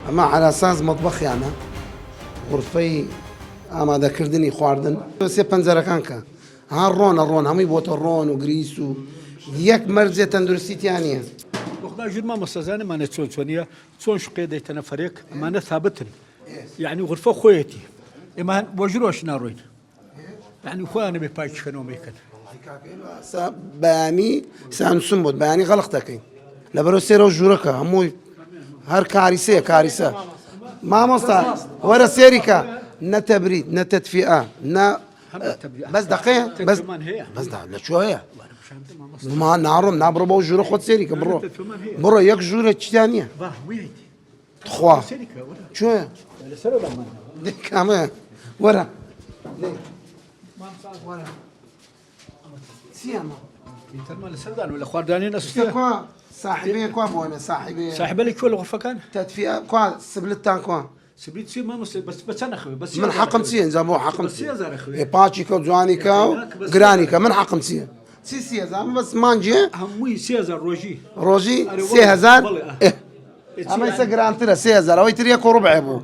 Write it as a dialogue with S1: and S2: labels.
S1: اما على اساس مطبخ يعني غرفي ئامادەکردنی خواردن سێ پەنجەرەکان کە ها ڕۆن هەمووی بۆتە ڕۆن و گریس و یەک مەرجێ تەندروستیتیان نییە.
S2: وەخدا ژورما مەسەزانمانە چۆنیە چۆن شقێ دەیتەنە فەرێک ئەمانە ثابتن یعنی غرفە خۆیەتی ئێمان بۆ ژرۆش ناڕۆین یعنی خۆیانە بێ پاکیکەنەوە میکەن
S1: بەیانی سانوسم بوت بەیانی غەڵق دەکەین لەبەرەوە سێرە ژوورەکە هەمووی هەر کاریسە مامۆستا وەرە سێریکە نە تەبرید نە تەدفیئە نە بەس دقەیە بەس لەکوێ هەیە ناڕۆم نابڕۆ بەو ژوورە خۆت سێریکە بڕۆ یەک ژوورە چیان نییە خوا کوێیە کامەیە وەرە
S2: لە خواردانی نەسوستە
S1: صاحبەیە کوا بۆنە
S2: صاحبە لە کوێ لە غرفەکان
S1: تەدفیئە کوا سبلتتان کوا
S2: سبیت چی مامۆستا بەس چەند نەخەوێ بەس
S1: من حەقم چییە ئەنجام بۆ حەقم پاچیکە و جوانیکە و
S2: بس
S1: گرانیکە من حەقم چییە چی 30,000 بەس مانجێ
S2: هەمووی 30,000
S1: ڕۆژی 30,000 ئەمە ئێستا گرانترە 30,000 ئەوەی تر 1 ڕوبع بوو.